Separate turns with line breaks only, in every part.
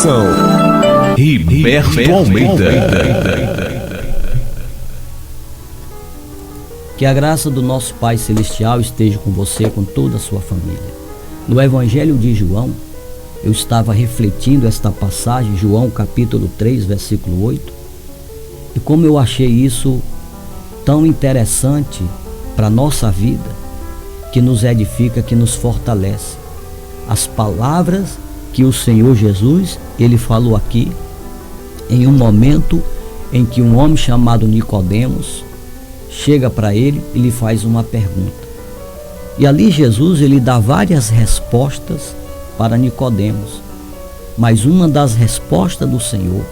Apresentação: Riberto Almeida.
Que a graça do nosso Pai Celestial esteja com você e com toda a sua família. No Evangelho de João, eu estava refletindo esta passagem, João capítulo 3, versículo 8, e como eu achei isso tão interessante para a nossa vida, que nos edifica, que nos fortalece. As palavras que o Senhor Jesus, ele falou aqui, em um momento em que um homem chamado Nicodemos chega para ele e lhe faz uma pergunta. E ali Jesus, ele dá várias respostas para Nicodemos, mas uma das respostas do Senhor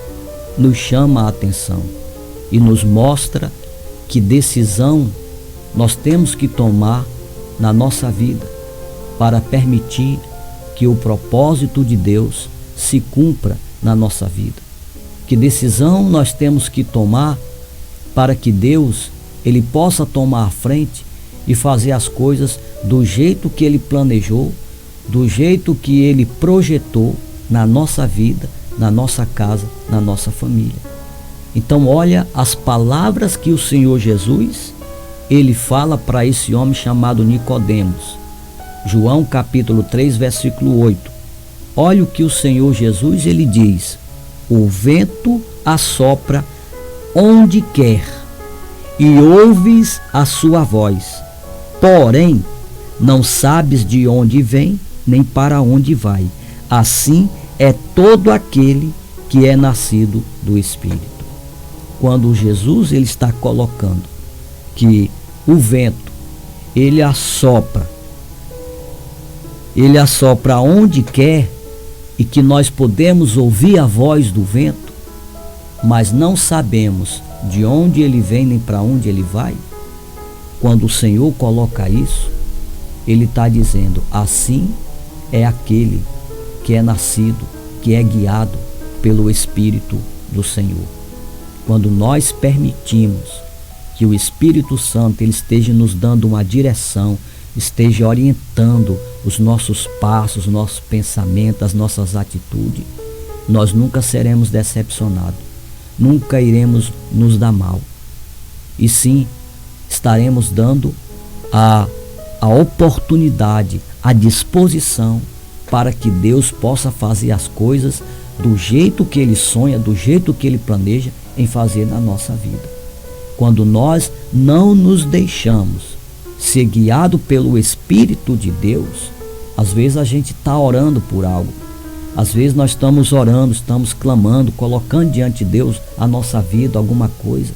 nos chama a atenção e nos mostra que decisão nós temos que tomar na nossa vida para permitir que o propósito de Deus se cumpra na nossa vida. Que decisão nós temos que tomar para que Deus ele possa tomar a frente e fazer as coisas do jeito que ele planejou, do jeito que ele projetou na nossa vida, na nossa casa, na nossa família. Então olha as palavras que o Senhor Jesus ele fala para esse homem chamado Nicodemos. João capítulo 3, versículo 8. Olha o que o Senhor Jesus ele diz: o vento assopra onde quer e ouves a sua voz, porém não sabes de onde vem nem para onde vai. Assim é todo aquele que é nascido do Espírito. Quando Jesus ele está colocando que o vento ele assopra onde quer e que nós podemos ouvir a voz do vento, mas não sabemos de onde ele vem nem para onde ele vai. Quando o Senhor coloca isso, ele está dizendo: assim é aquele que é nascido, que é guiado pelo Espírito do Senhor. Quando nós permitimos que o Espírito Santo ele esteja nos dando uma direção, esteja orientando os nossos passos, nossos pensamentos, as nossas atitudes, nós nunca seremos decepcionados, nunca iremos nos dar mal, e sim estaremos dando a oportunidade, a disposição para que Deus possa fazer as coisas do jeito que ele sonha, do jeito que ele planeja em fazer na nossa vida. Quando nós não nos deixamos ser guiado pelo Espírito de Deus, às vezes a gente está orando por algo, às vezes nós estamos orando, estamos clamando, colocando diante de Deus a nossa vida, alguma coisa,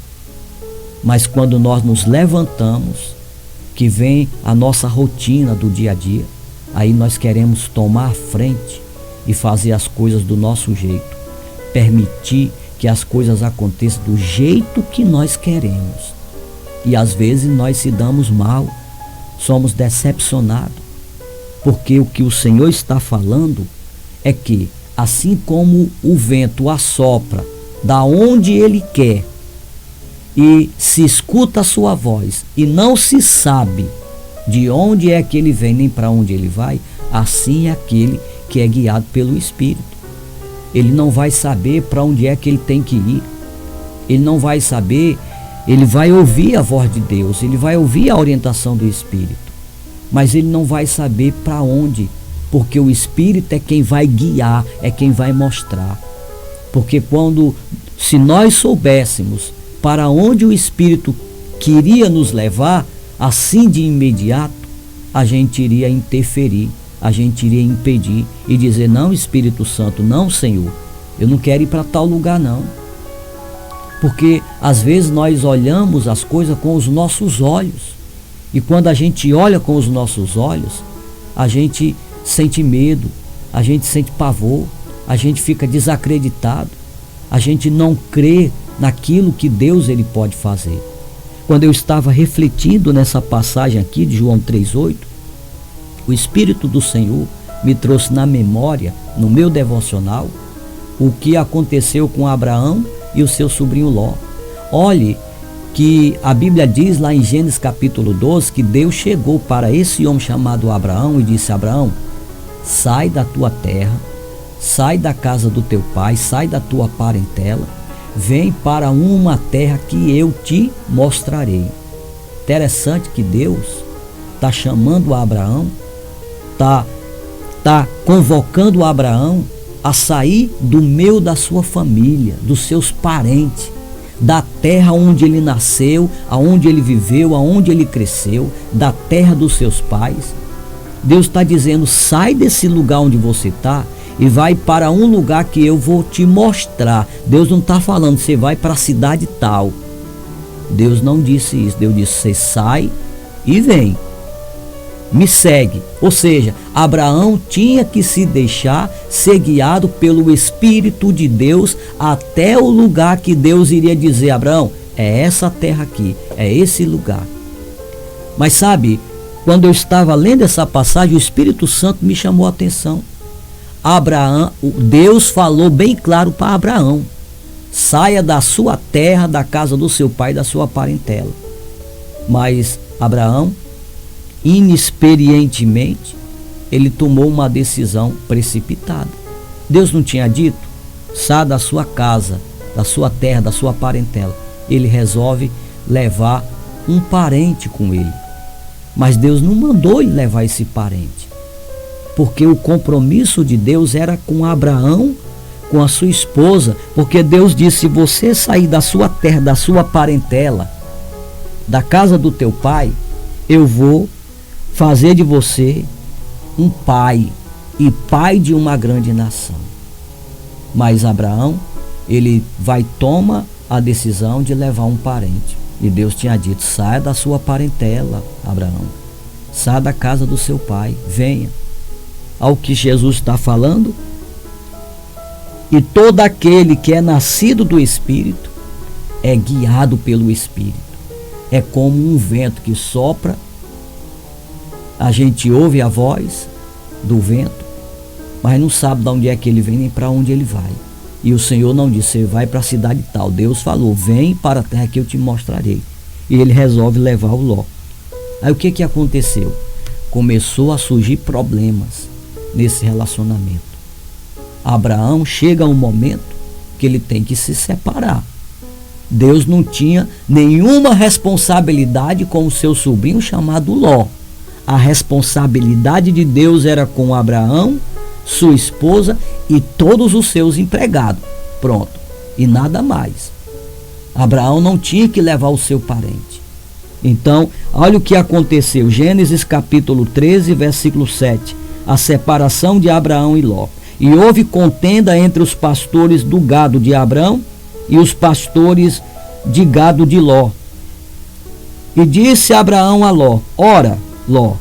mas quando nós nos levantamos, que vem a nossa rotina do dia a dia, aí nós queremos tomar a frente e fazer as coisas do nosso jeito, permitir que as coisas aconteçam do jeito que nós queremos. E às vezes nós se damos mal, somos decepcionados, porque o que o Senhor está falando é que, assim como o vento assopra da onde ele quer e se escuta a sua voz e não se sabe de onde é que ele vem nem para onde ele vai, assim é aquele que é guiado pelo Espírito. Ele não vai saber para onde é que ele tem que ir, ele não vai saber. Ele vai ouvir a voz de Deus, ele vai ouvir a orientação do Espírito, mas ele não vai saber para onde, porque o Espírito é quem vai guiar, é quem vai mostrar. Porque se nós soubéssemos para onde o Espírito queria nos levar, assim de imediato, a gente iria interferir, a gente iria impedir e dizer: não, Espírito Santo, não, Senhor, eu não quero ir para tal lugar não. Porque às vezes nós olhamos as coisas com os nossos olhos, e quando a gente olha com os nossos olhos, a gente sente medo, a gente sente pavor, a gente fica desacreditado, a gente não crê naquilo que Deus ele pode fazer. Quando eu estava refletindo nessa passagem aqui de João 3,8, o Espírito do Senhor me trouxe na memória, no meu devocional, o que aconteceu com Abraão e o seu sobrinho Ló. Olhe que a Bíblia diz lá em Gênesis capítulo 12 que Deus chegou para esse homem chamado Abraão e disse: Abraão, sai da tua terra, sai da casa do teu pai, sai da tua parentela, vem para uma terra que eu te mostrarei. Interessante que Deus está chamando Abraão, está convocando Abraão a sair do meio da sua família, dos seus parentes, da terra onde ele nasceu, aonde ele viveu, aonde ele cresceu, da terra dos seus pais. Deus está dizendo: sai desse lugar onde você está e vai para um lugar que eu vou te mostrar. Deus não está falando você vai para a cidade tal. Deus não disse isso. Deus disse: você sai e vem, me segue. Ou seja, Abraão tinha que se deixar ser guiado pelo Espírito de Deus até o lugar que Deus iria dizer: Abraão, é essa terra aqui, é esse lugar. Mas sabe, quando eu estava lendo essa passagem, o Espírito Santo me chamou a atenção. Deus falou bem claro para Abraão: saia da sua terra, da casa do seu pai, da sua parentela. Mas Abraão, inexperientemente, ele tomou uma decisão precipitada. Deus não tinha dito: saia da sua casa, da sua terra, da sua parentela. Ele resolve levar um parente com ele. Mas Deus não mandou ele levar esse parente, porque o compromisso de Deus era com Abraão, com a sua esposa. Porque Deus disse: se você sair da sua terra, da sua parentela, da casa do teu pai, eu vou fazer de você um pai, e pai de uma grande nação. Mas Abraão, ele toma a decisão de levar um parente. E Deus tinha dito: saia da sua parentela, Abraão, saia da casa do seu pai, venha. Ao que Jesus está falando: e todo aquele que é nascido do Espírito é guiado pelo Espírito. É como um vento que sopra, a gente ouve a voz do vento, mas não sabe de onde é que ele vem nem para onde ele vai. E o Senhor não disse: você vai para a cidade tal. Deus falou: vem para a terra que eu te mostrarei. E ele resolve levar o Ló. Aí o que aconteceu? Começou a surgir problemas nesse relacionamento. Abraão chega a um momento que ele tem que se separar. Deus não tinha nenhuma responsabilidade com o seu sobrinho chamado Ló. A responsabilidade de Deus era com Abraão, sua esposa e todos os seus empregados. Pronto. E nada mais. Abraão não tinha que levar o seu parente. Então, olha o que aconteceu. Gênesis capítulo 13, versículo 7. A separação de Abraão e Ló. E houve contenda entre os pastores do gado de Abraão e os pastores de gado de Ló. E disse Abraão a Ló: ora, Ló,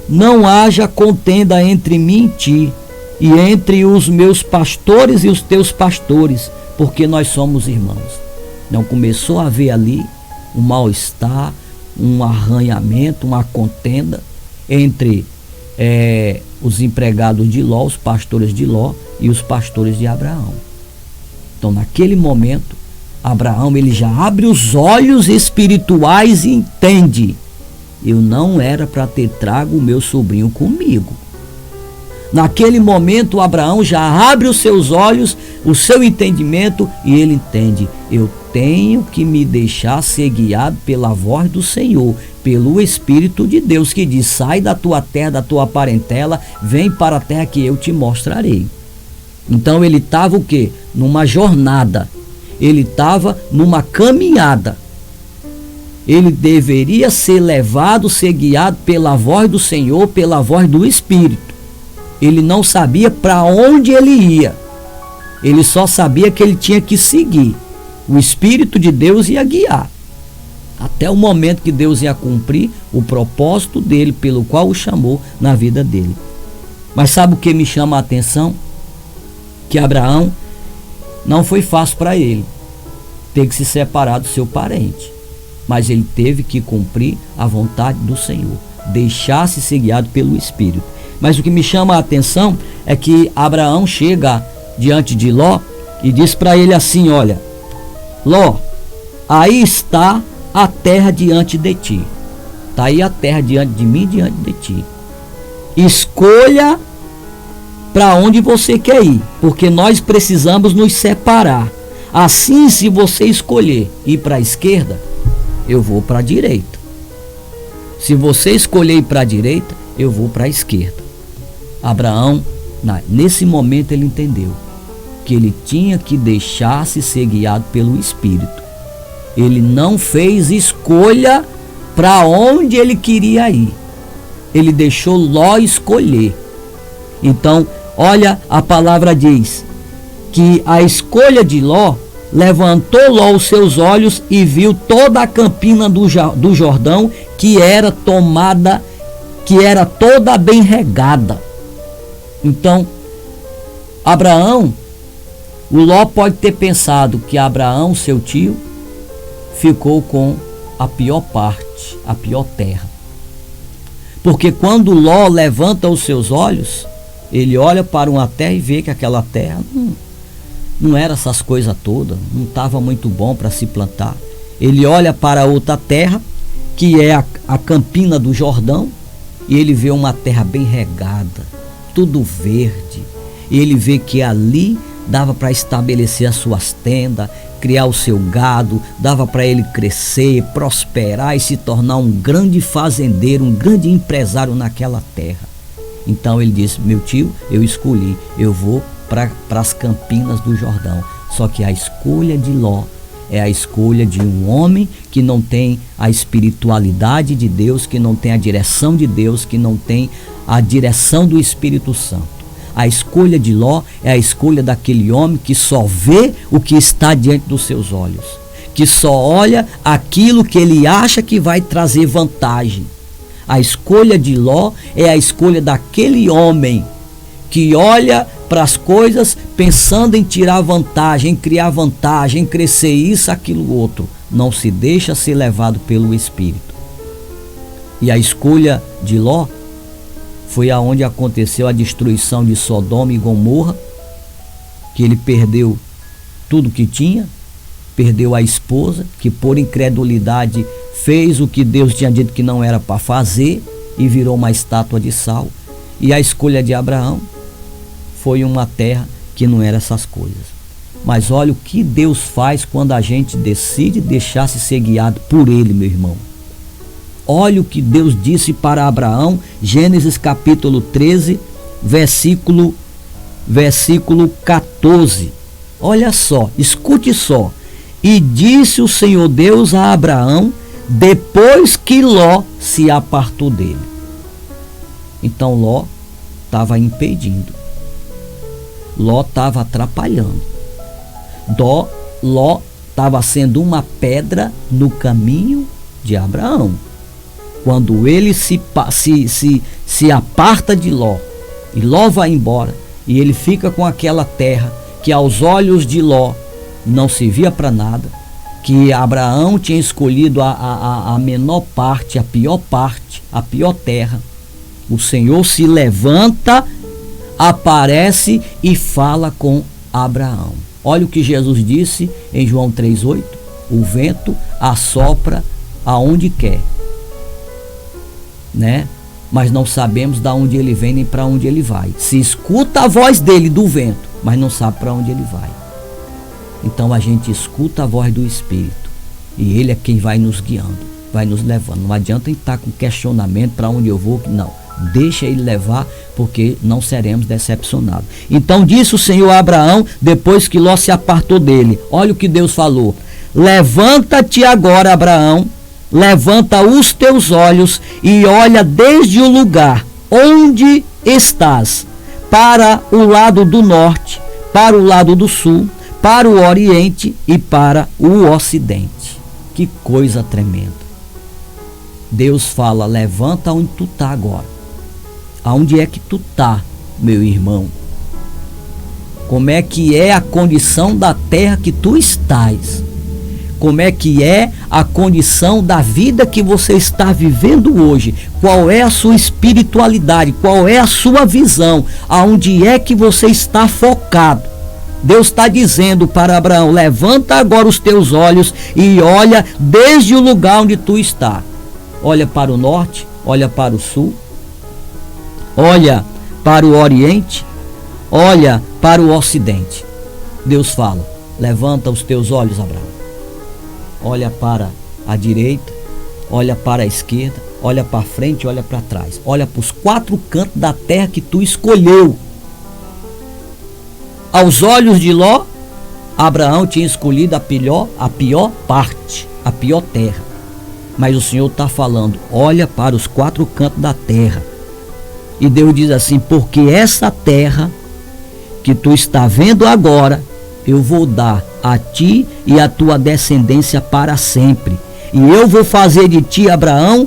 não haja contenda entre mim e ti, e entre os meus pastores e os teus pastores, porque nós somos irmãos. Então começou a haver ali um mal-estar, um arranhamento, uma contenda entre os empregados de Ló, os pastores de Ló e os pastores de Abraão. Então naquele momento, Abraão ele já abre os olhos espirituais e entende: eu não era para ter trago o meu sobrinho comigo. Naquele momento, Abraão já abre os seus olhos, o seu entendimento, e ele entende: eu tenho que me deixar ser guiado pela voz do Senhor, pelo Espírito de Deus, que diz: sai da tua terra, da tua parentela, vem para a terra que eu te mostrarei. Então ele estava o quê? Numa jornada, ele estava numa caminhada. Ele deveria ser levado, ser guiado pela voz do Senhor, pela voz do Espírito. Ele não sabia para onde ele ia. Ele só sabia que ele tinha que seguir. O Espírito de Deus ia guiar. Até o momento que Deus ia cumprir o propósito dele, pelo qual o chamou na vida dele. Mas sabe o que me chama a atenção? Que Abraão não foi fácil para ele ter que se separar do seu parente. Mas ele teve que cumprir a vontade do Senhor, deixar-se ser guiado pelo Espírito. Mas o que me chama a atenção é que Abraão chega diante de Ló e diz para ele assim: olha, Ló, aí está a terra diante de ti. Está aí a terra diante de mim, diante de ti. Escolha para onde você quer ir, porque nós precisamos nos separar. Assim, se você escolher ir para a esquerda, eu vou para a direita. Se você escolher ir para a direita, eu vou para a esquerda. Abraão, nesse momento, ele entendeu que ele tinha que deixar-se ser guiado pelo Espírito. Ele não fez escolha para onde ele queria ir. Ele deixou Ló escolher. Então, olha, a palavra diz que a escolha de Ló, levantou Ló os seus olhos e viu toda a campina do Jordão, que era tomada, que era toda bem regada. Então, Abraão, o Ló pode ter pensado que Abraão, seu tio, ficou com a pior parte, a pior terra. Porque quando Ló levanta os seus olhos, ele olha para uma terra e vê que aquela terra não era essas coisas todas, não estava muito bom para se plantar. Ele olha para outra terra, que é a campina do Jordão, e ele vê uma terra bem regada, tudo verde. E ele vê que ali dava para estabelecer as suas tendas, criar o seu gado, dava para ele crescer, prosperar e se tornar um grande fazendeiro, um grande empresário naquela terra. Então ele disse: meu tio, eu escolhi, eu vou para as campinas do Jordão. Só que a escolha de Ló é a escolha de um homem que não tem a espiritualidade de Deus, que não tem a direção de Deus, que não tem a direção do Espírito Santo. A escolha de Ló é a escolha daquele homem que só vê o que está diante dos seus olhos, que só olha aquilo que ele acha que vai trazer vantagem. A escolha de Ló é a escolha daquele homem que olha para as coisas pensando em tirar vantagem, em criar vantagem, em crescer isso, aquilo, outro. Não se deixa ser levado pelo Espírito. E a escolha de Ló foi aonde aconteceu a destruição de Sodoma e Gomorra, que ele perdeu tudo que tinha, perdeu a esposa, que por incredulidade fez o que Deus tinha dito que não era para fazer e virou uma estátua de sal. E a escolha de Abraão foi uma terra que não era essas coisas. Mas olha o que Deus faz quando a gente decide deixar-se ser guiado por Ele, meu irmão. Olha o que Deus disse para Abraão, Gênesis capítulo 13, versículo 14. Olha só, escute só. E disse o Senhor Deus a Abraão, depois que Ló se apartou dele. Então Ló estava impedindo. Ló estava atrapalhando. Ló estava sendo uma pedra no caminho de Abraão. Quando ele se aparta de Ló, e Ló vai embora, e ele fica com aquela terra que aos olhos de Ló não servia para nada, que Abraão tinha escolhido a menor parte, a pior terra. O Senhor se levanta, aparece e fala com Abraão. Olha o que Jesus disse em João 3,8: o vento assopra aonde quer, né? Mas não sabemos de onde ele vem nem para onde ele vai. Se escuta a voz dele, do vento, mas não sabe para onde ele vai. Então a gente escuta a voz do Espírito e ele é quem vai nos guiando, vai nos levando. Não adianta estar com questionamento para onde eu vou, não. Deixa ele levar, porque não seremos decepcionados. Então disse o Senhor a Abraão, depois que Ló se apartou dele. Olha o que Deus falou: levanta-te agora, Abraão, levanta os teus olhos e olha desde o lugar onde estás, para o lado do norte, para o lado do sul, para o oriente e para o ocidente. Que coisa tremenda. Deus fala: levanta onde tu está agora. Aonde é que tu está, meu irmão? Como é que é a condição da terra que tu estás? Como é que é a condição da vida que você está vivendo hoje? Qual é a sua espiritualidade? Qual é a sua visão? Aonde é que você está focado? Deus está dizendo para Abraão: levanta agora os teus olhos e olha desde o lugar onde tu está. Olha para o norte, olha para o sul, olha para o oriente, olha para o ocidente. Deus fala: levanta os teus olhos, Abraão. Olha para a direita, olha para a esquerda, olha para frente, olha para trás. Olha para os 4 cantos da terra que tu escolheu. Aos olhos de Ló, Abraão tinha escolhido a pior parte, a pior terra. Mas o Senhor está falando: olha para os 4 cantos da terra. E Deus diz assim: porque essa terra que tu está vendo agora, eu vou dar a ti e a tua descendência para sempre. E eu vou fazer de ti, Abraão,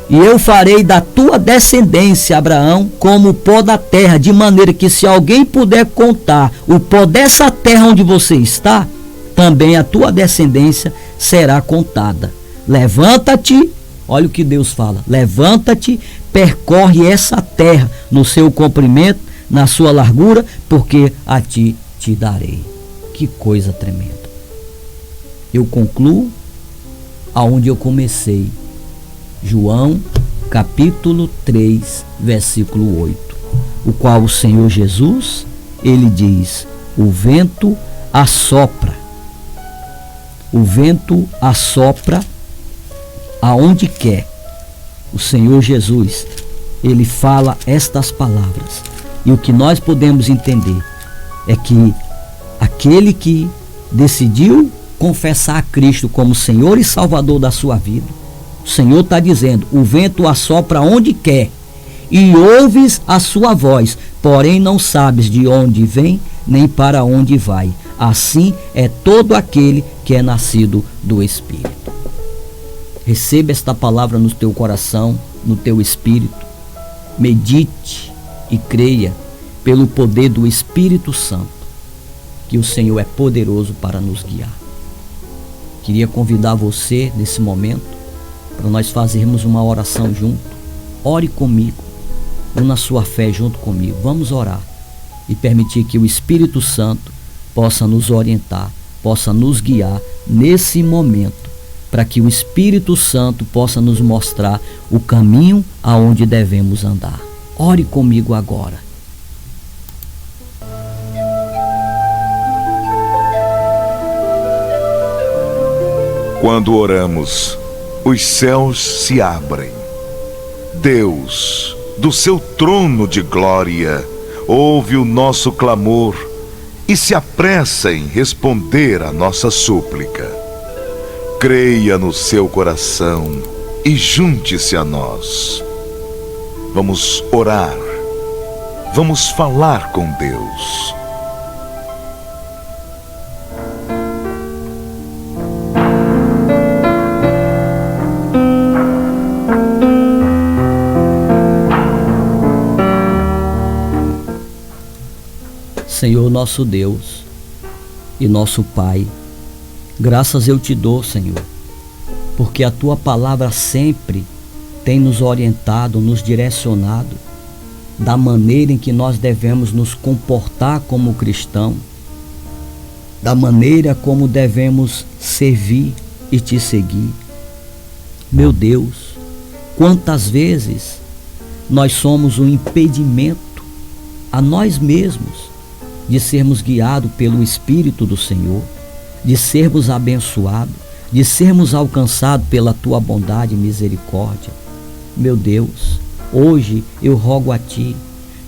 e eu farei da tua descendência, Abraão, como o pó da terra, de maneira que, se alguém puder contar o pó dessa terra onde você está, também a tua descendência será contada. Levanta-te, olha o que Deus fala: levanta-te, percorre essa terra no seu comprimento, na sua largura, porque a ti te darei. Que coisa tremenda. Eu concluo aonde eu comecei. João capítulo 3, versículo 8, o qual o Senhor Jesus, ele diz: o vento assopra aonde quer. O Senhor Jesus, ele fala estas palavras, e o que nós podemos entender é que aquele que decidiu confessar a Cristo como Senhor e Salvador da sua vida, o Senhor está dizendo: o vento assopra onde quer, e ouves a sua voz, porém não sabes de onde vem, nem para onde vai. Assim é todo aquele que é nascido do Espírito. Receba esta palavra no teu coração, no teu espírito. Medite e creia pelo poder do Espírito Santo, que o Senhor é poderoso para nos guiar. Queria convidar você nesse momento para nós fazermos uma oração junto. Ore comigo, una sua fé junto comigo. Vamos orar e permitir que o Espírito Santo possa nos orientar, possa nos guiar nesse momento, para que o Espírito Santo possa nos mostrar o caminho aonde devemos andar. Ore comigo agora.
Quando oramos, os céus se abrem. Deus, do seu trono de glória, ouve o nosso clamor e se apressa em responder a nossa súplica. Creia no seu coração e junte-se a nós. Vamos orar. Vamos falar com Deus.
Senhor nosso Deus e nosso Pai, graças eu te dou, Senhor, porque a tua palavra sempre tem nos orientado, nos direcionado da maneira em que nós devemos nos comportar como cristão, da maneira como devemos servir e te seguir. Meu Deus, quantas vezes nós somos um impedimento a nós mesmos de sermos guiados pelo Espírito do Senhor, de sermos abençoados, de sermos alcançados pela tua bondade e misericórdia. Meu Deus, hoje eu rogo a ti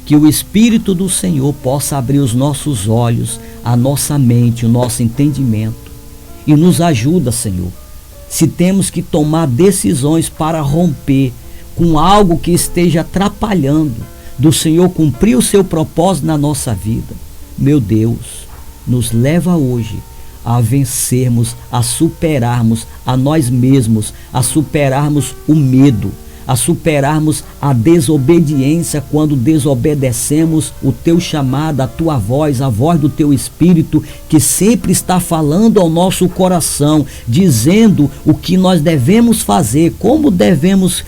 que o Espírito do Senhor possa abrir os nossos olhos, a nossa mente, o nosso entendimento, e nos ajuda, Senhor, se temos que tomar decisões para romper com algo que esteja atrapalhando do Senhor cumprir o seu propósito na nossa vida. Meu Deus, nos leva hoje a vencermos, a superarmos a nós mesmos, a superarmos o medo, a superarmos a desobediência quando desobedecemos o teu chamado, a tua voz, a voz do teu Espírito, que sempre está falando ao nosso coração, dizendo o que nós devemos fazer, como devemos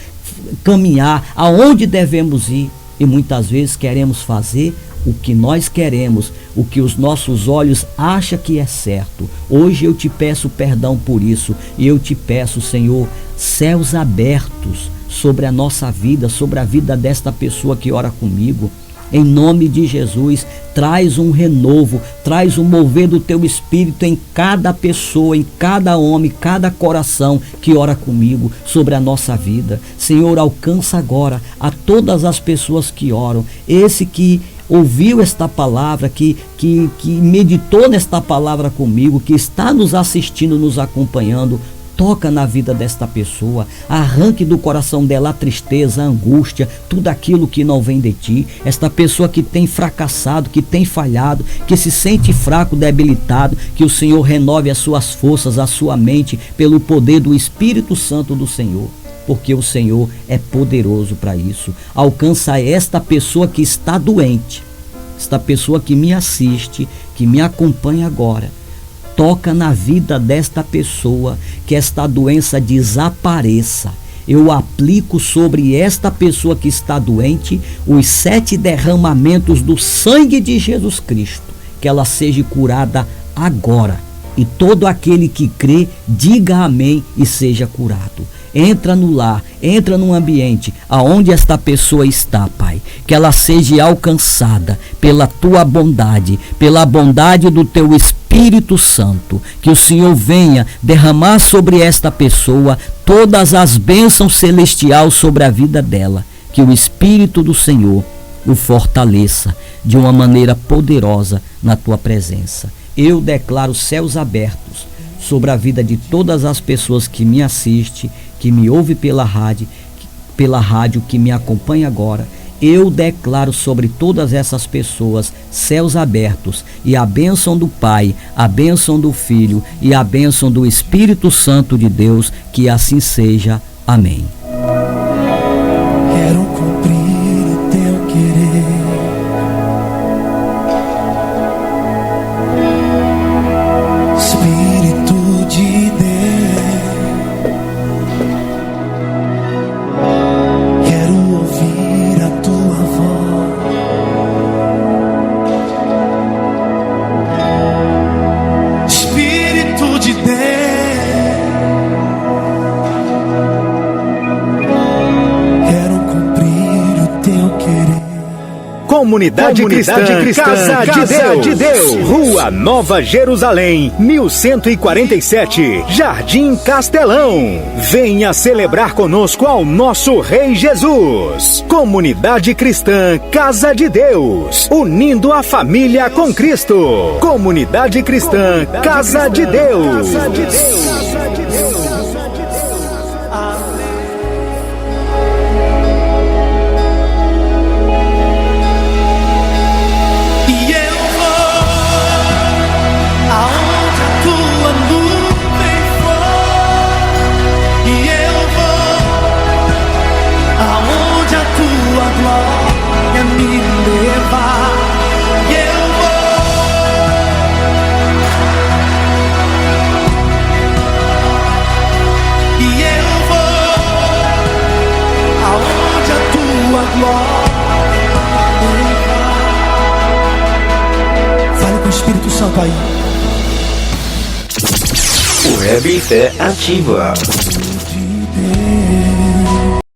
caminhar, aonde devemos ir. E muitas vezes queremos fazer o que nós queremos, o que os nossos olhos acham que é certo. Hoje eu te peço perdão por isso, e eu te peço, Senhor, céus abertos sobre a nossa vida, sobre a vida desta pessoa que ora comigo. em nome de Jesus. Traz um renovo, traz um mover do teu espírito em cada pessoa, em cada homem, cada coração que ora comigo sobre a nossa vida. Senhor, alcança agora a todas as pessoas que oram, esse que ouviu esta palavra, que meditou nesta palavra comigo, que está nos assistindo, nos acompanhando. Toca na vida desta pessoa, arranque do coração dela a tristeza, a angústia, tudo aquilo que não vem de ti. Esta pessoa que tem fracassado, que tem falhado, que se sente fraco, debilitado, que o Senhor renove as suas forças, a sua mente, pelo poder do Espírito Santo do Senhor, porque o Senhor é poderoso para isso. Alcança esta pessoa que está doente, esta pessoa que me assiste, que me acompanha agora. Toca na vida desta pessoa, que esta doença desapareça. Eu aplico sobre esta pessoa que está doente os 7 derramamentos do sangue de Jesus Cristo, que ela seja curada agora. E todo aquele que crê, diga amém e seja curado. Entra no lar, entra no ambiente aonde esta pessoa está, Pai. Que ela seja alcançada pela tua bondade, pela bondade do teu Espírito Santo. Que o Senhor venha derramar sobre esta pessoa todas as bênçãos celestiais sobre a vida dela. Que o Espírito do Senhor o fortaleça de uma maneira poderosa na tua presença. Eu declaro céus abertos sobre a vida de todas as pessoas que me assistem, que me ouve pela rádio, que me acompanha agora. Eu declaro sobre todas essas pessoas céus abertos e a bênção do Pai, a bênção do Filho e a bênção do Espírito Santo de Deus, que assim seja. Amém.
Quero cumprir o teu querer. Espírito de Deus, quero ouvir a tua voz. Espírito de Deus, quero cumprir o teu querer.
Comunidade Cristã Casa de Deus, Rua Nova Jerusalém, 1147, Jardim Castelão. Venha celebrar conosco ao nosso Rei Jesus. Comunidade Cristã Casa de Deus, unindo a família com Cristo. Comunidade Cristã Casa de Deus.
Fale com o Espírito Santo aí.
Web Fé Ativa.